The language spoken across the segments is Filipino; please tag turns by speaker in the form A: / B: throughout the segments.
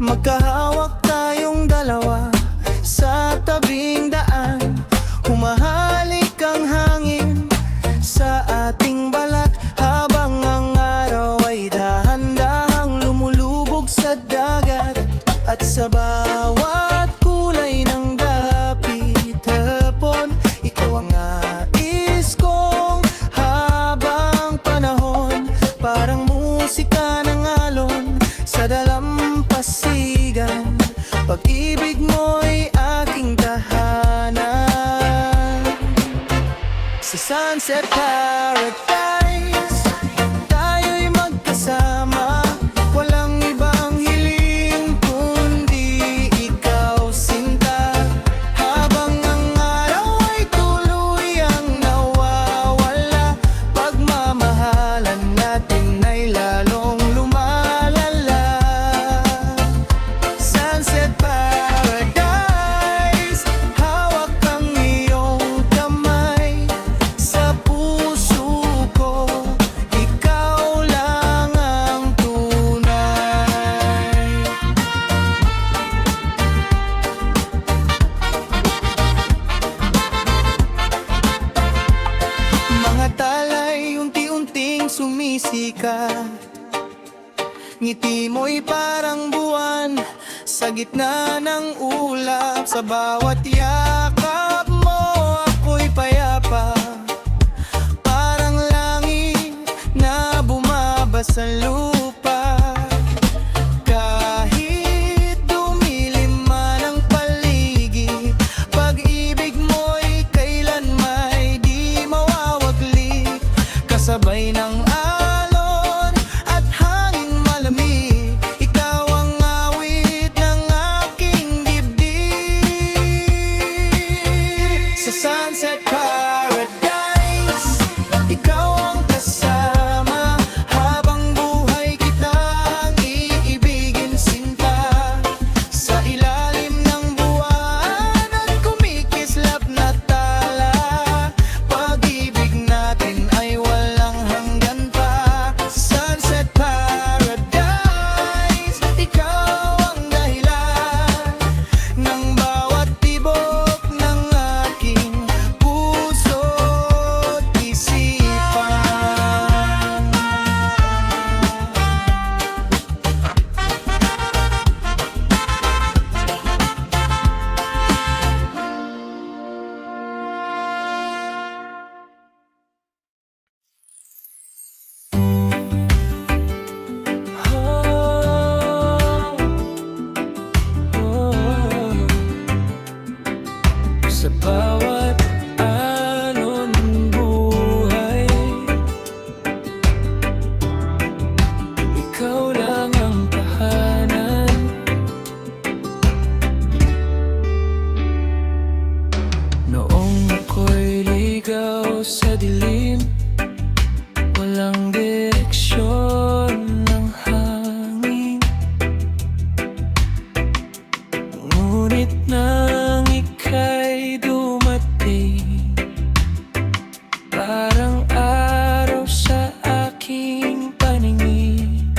A: Magkahawak tayong dalawa sa tabing daan. Humahalik ang hangin sa ating balat, habang ang araw ay dahan-dahang lumulubog sa dagat. At sa bawat kulay ng dapit hapon, ikaw ang nais kong habang panahon. Parang musika ng alon sa dalampasigan, pag-ibig mo'y aking tahanan. Sa Sunset Paradise, tayo'y magkasama. Walang ibang hiling kundi ikaw, sinta. Habang ang araw ay tuluyang nawawala, pagmamahalan natin ay lalong lumalala. Sunset Paradise, hawak ang iyong kamay sa puso ko, ikaw lang ang tunay. Mga talay unti-unting sumisikat, ngiti mo'y parang buwan sa gitna ng ulap. Sa bawat yakap mo ako'y payapa, parang langit na bumaba sa lupa. Kahit dumilim man ang paligid, pag-ibig mo'y kailanmay di mawawaglit. Kasabay ng alon at hangin malamig, ikaw ang awit ng aking dibdib. Sa Sunset Paradise, ikaw ang kasama, habang buhay kitang iibigin, sinta. Sa ilalim ng buwan at kumikislap na tala, pag-ibig natin ay walang hanggan pa. Sunset Paradise, ikaw ang dahilan ng bawat tibok ng aking puso't isipan. Sa bawat alon ng buhay, ikaw lang ang tahanan. Noong ako'y ligaw sa dilim, walang direksyon ng hangin, ngunit nang ika'y dumating, parang araw sa aking paningin.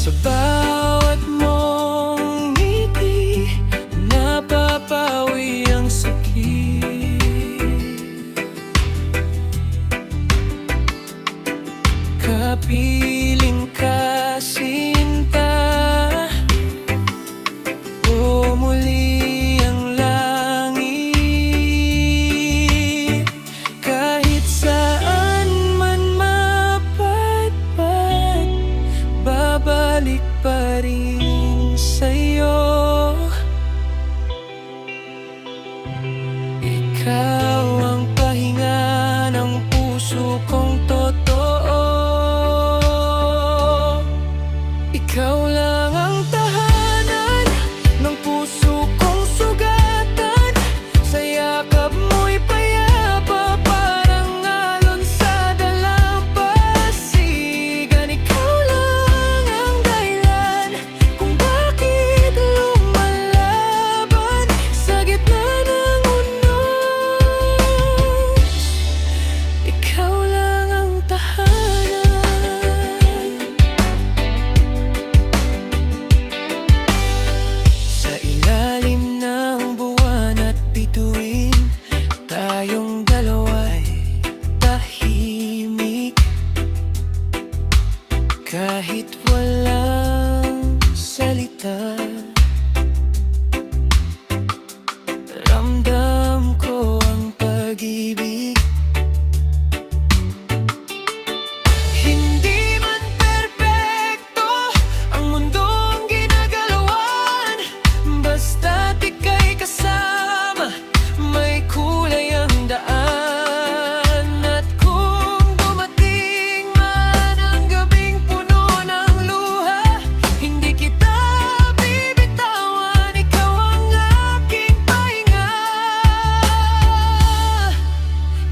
A: Sa bawat mong ngiti, napapawi ang sakit. Kapiling ka, sinta, umuli ang langit. Kahit saan man mapadpad, babalik pa rin sa'yo. Ikaw ang pahinga ng puso kong totoo. Ikaw lang ang tahanan ng puso kong sugatan. Sa yakap mo'y payapa, parang alon sa dalampasigan. Ikaw lang ang dahilan kung bakit lumalaban sa gitna ng unos. Ikaw lang ang tahanan. Kahit walang salita, ramdam ko ang pag-ibig. Hindi man perpekto ang mundong ginagalawan, basta't ika'y kasama, may kulay ang daan. At kung dumating man ang gabing puno ng luha, hindi kita bibitawan, ikaw ang aking pahinga.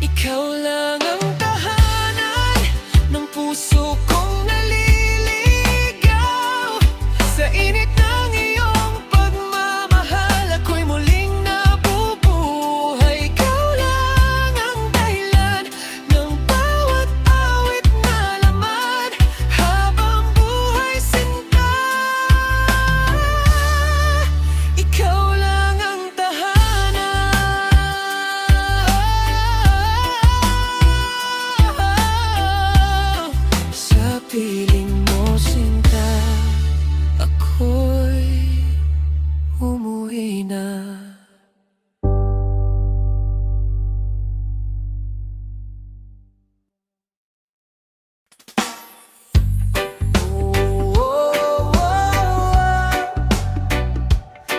A: Ikaw lang ang tahanan ng puso kong naliligaw. Sa init ng iyong pagmamahal, ako'y muling nabubuhay. Ikaw lang ang dahilan ng bawat awit na laman, habang buhay sinta. Ikaw lang ang tahanan. Sa piling mo sinta, ako'y umuwi na.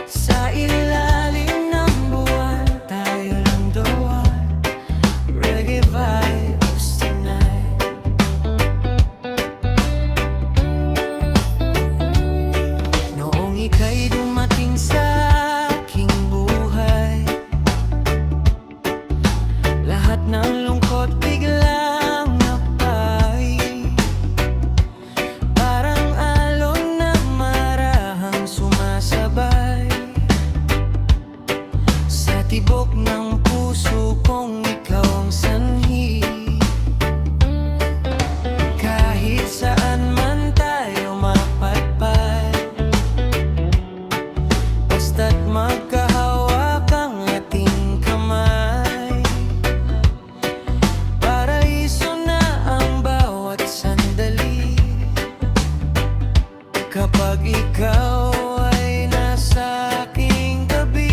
A: Sa ilalim ng buwan, tayo lang dalawa. Reggae vibes tonight. Noong ika'y dumating sa aking buhay, lahat ng lungkot biglang napay. Parang alon na marahang sumasabay sa tibok ng puso kong ikaw ang sanhi. Kahit saan man tayo mapadpad, basta't magkahawak ang ating kamay, paraiso na ang bawat sandali. Kapag ikaw ay nasa aking tabi,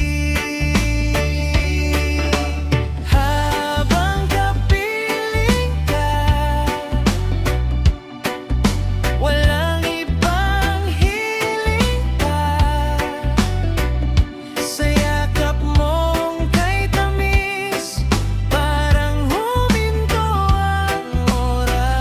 A: habang kapiling ka, walang ibang hiling pa. Sa yakap mong kay tamis, parang huminto ang oras.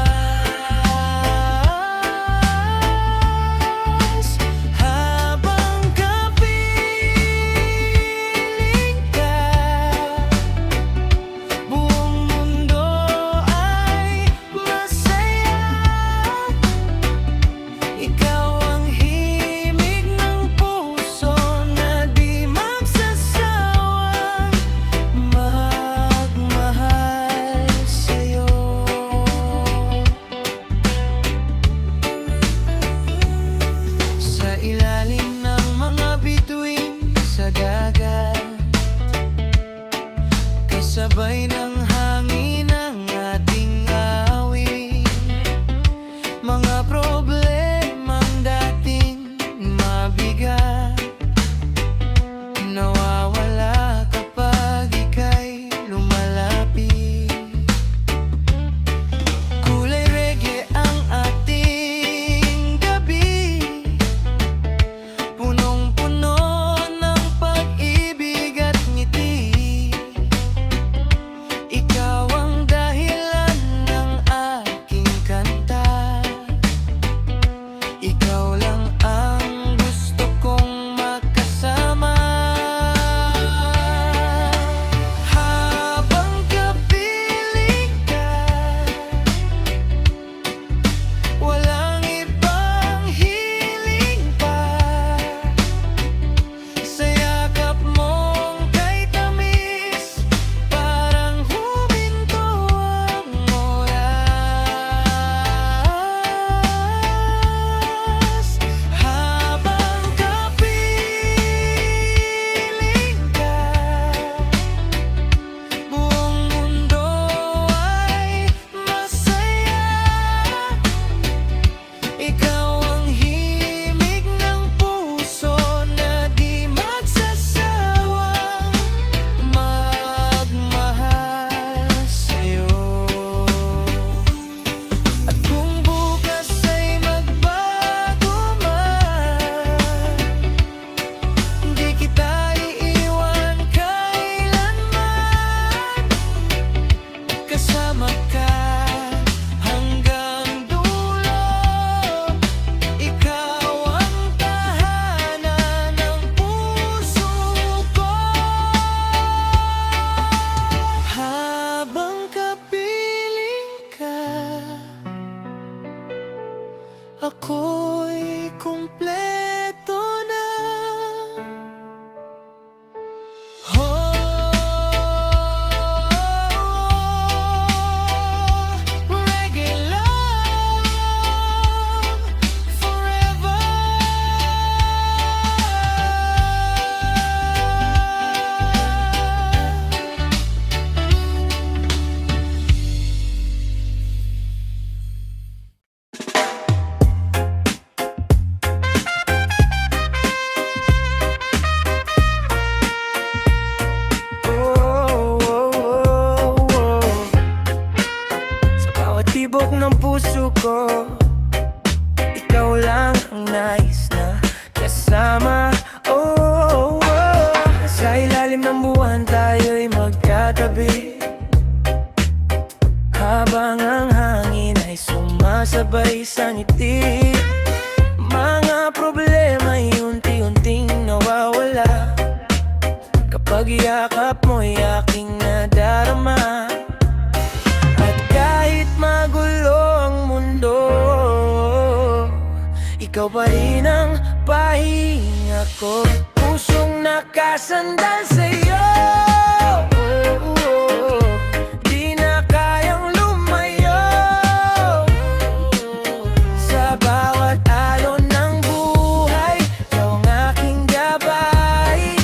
A: ako'y kumpleto na. Reggae love forever. Sa bawat tibok ng puso ko, ikaw lang ang nais na kasama. Sa ilalim ng buwan tayo'y magkatabi, habang ang hangin ay sumasabay sa ngiti. Mga problema'y unti-unting nawawala kapag yakap mo'y aking nadarama. At kahit magulo ang mundo, ikaw pa rin ang pahinga ko. Pusong nakasandal sa'yo, di na kayang lumayo. Sa bawat alon ng buhay, ikaw ang aking gabay.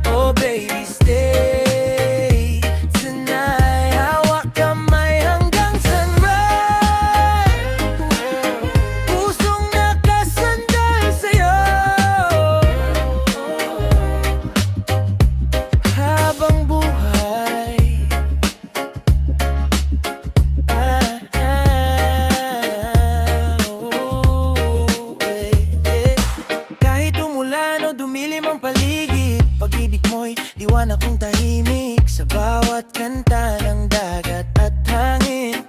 A: Oh baby, stay tonight. Hawak kamay hanggang sunrise. Pusong nakasandal sa'yo, habang buhay. Kahit umulan o dumilim ang paligid, pag-ibig mo'y diwan akong tahimik. Sa bawat kanta ng dagat at hangin,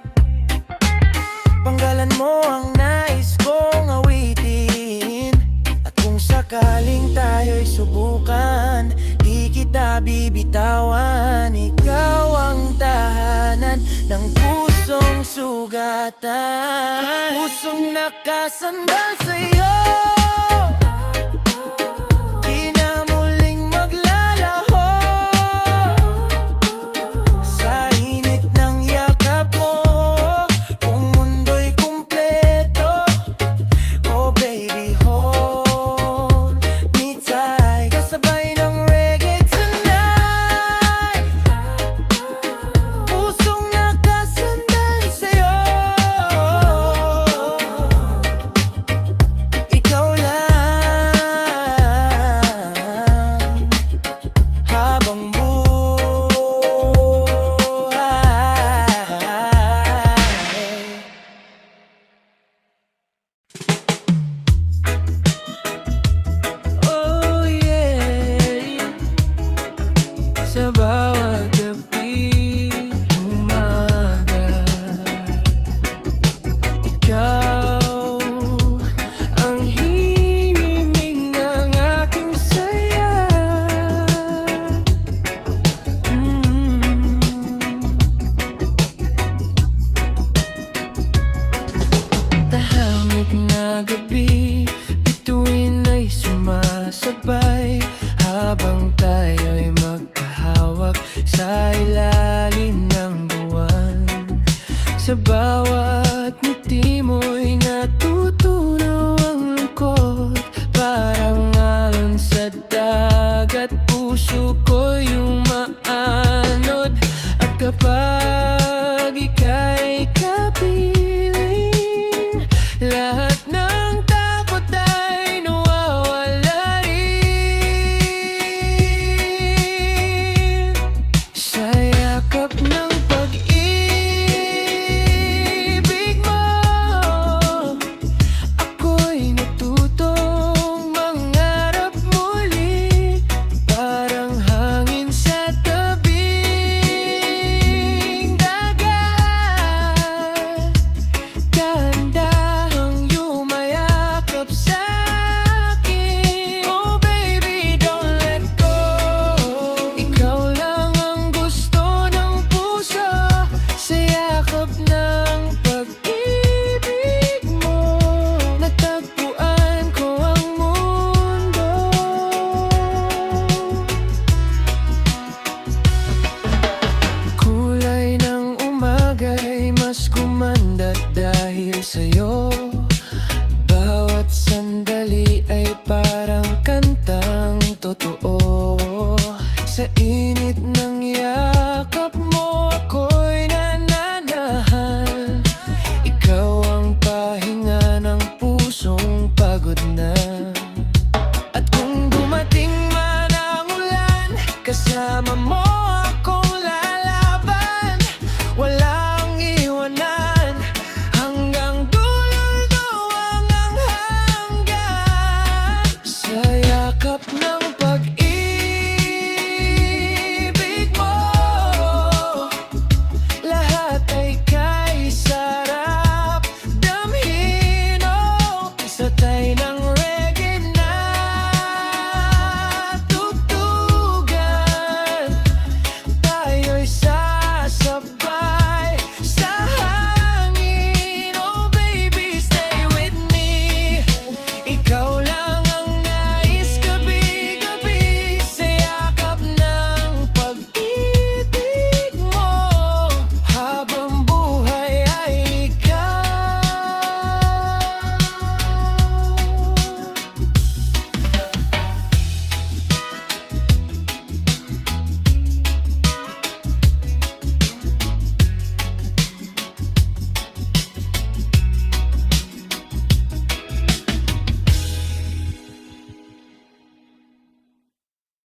A: panggalan mo ang nais kong awitin. At kung sakaling tayo'y subukan, di kita bibitawan. Ikaw ang tahanan ng pusong sugatan, pusong nakasandal sa'yo.